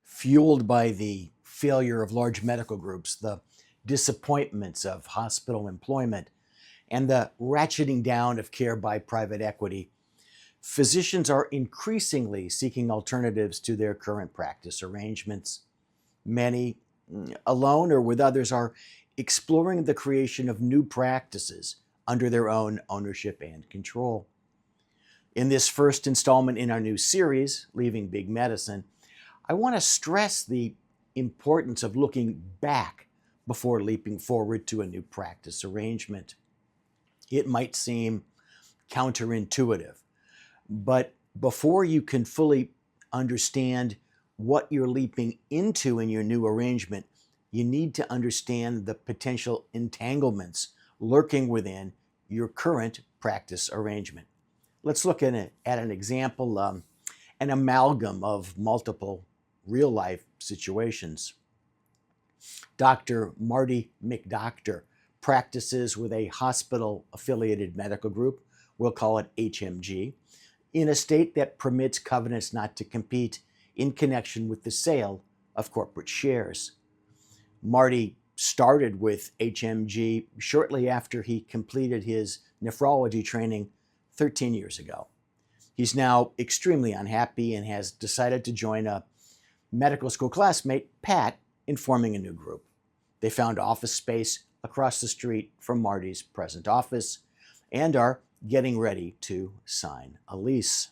Fueled by the failure of large medical groups, the disappointments of hospital employment, and the ratcheting down of care by private equity, physicians are increasingly seeking alternatives to their current practice arrangements. Many, alone or with others, are exploring the creation of new practices under their own ownership and control. In this first installment in our new series, Leaving Big Medicine, I want to stress the importance of looking back before leaping forward to a new practice arrangement. It might seem counterintuitive, but before you can fully understand what you're leaping into in your new arrangement, you need to understand the potential entanglements lurking within your current practice arrangement. Let's look at an example, an amalgam of multiple real-life situations. Dr. Marty McDoctor practices with a hospital-affiliated medical group, we'll call it HMG, in a state that permits covenants not to compete in connection with the sale of corporate shares. Marty started with HMG shortly after he completed his nephrology training 13 years ago. He's now extremely unhappy and has decided to join a medical school classmate, Pat, in forming a new group. They found office space across the street from Marty's present office and are getting ready to sign a lease.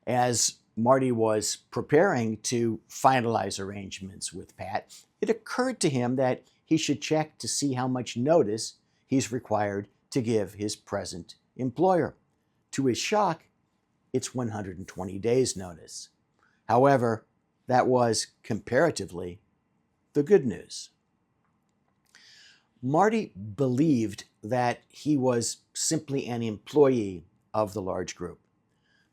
As Marty was preparing to finalize arrangements with Pat, it occurred to him that he should check to see how much notice he's required to give his present employer. To his shock, it's 120 days notice. However, that was comparatively the good news. Marty believed that he was simply an employee of the large group.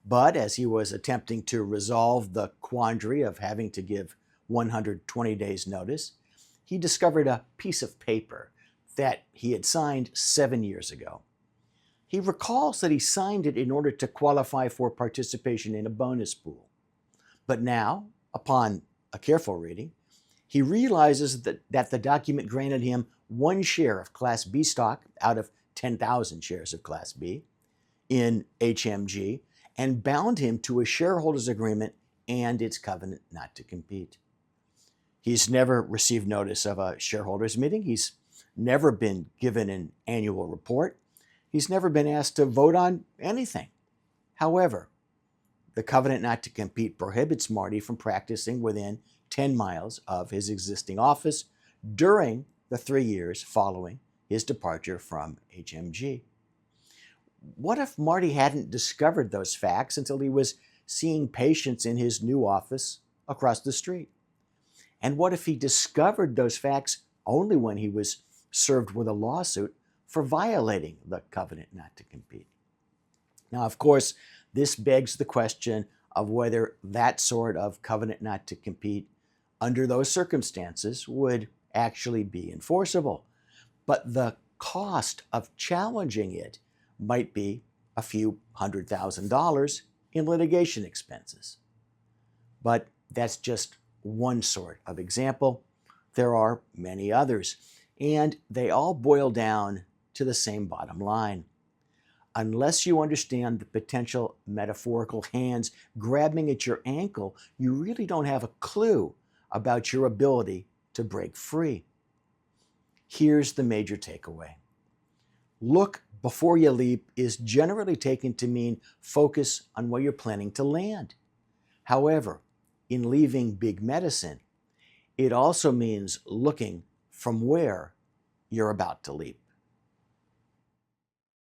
But as he was attempting to resolve the quandary of having to give 120 days notice, he discovered a piece of paper that he had signed 7 years ago. He recalls that he signed it in order to qualify for participation in a bonus pool. But now, upon a careful reading, he realizes that the document granted him 1 share of Class B stock out of 10,000 shares of Class B in HMG and bound him to a shareholders agreement and its covenant not to compete. He's never received notice of a shareholders meeting. He's never been given an annual report. He's never been asked to vote on anything. However, the covenant not to compete prohibits Marty from practicing within 10 miles of his existing office during the 3 years following his departure from HMG. What if Marty hadn't discovered those facts until he was seeing patients in his new office across the street? And what if he discovered those facts only when he was served with a lawsuit for violating the covenant not to compete? Now, of course, this begs the question of whether that sort of covenant not to compete under those circumstances would actually be enforceable. But the cost of challenging it might be a few $100,000 in litigation expenses. But that's just one sort of example. There are many others, and they all boil down to the same bottom line. Unless you understand the potential metaphorical hands grabbing at your ankle, you really don't have a clue about your ability to break free. Here's the major takeaway. Look before you leap is generally taken to mean focus on where you're planning to land. However, in leaving big medicine, it also means looking from where you're about to leap.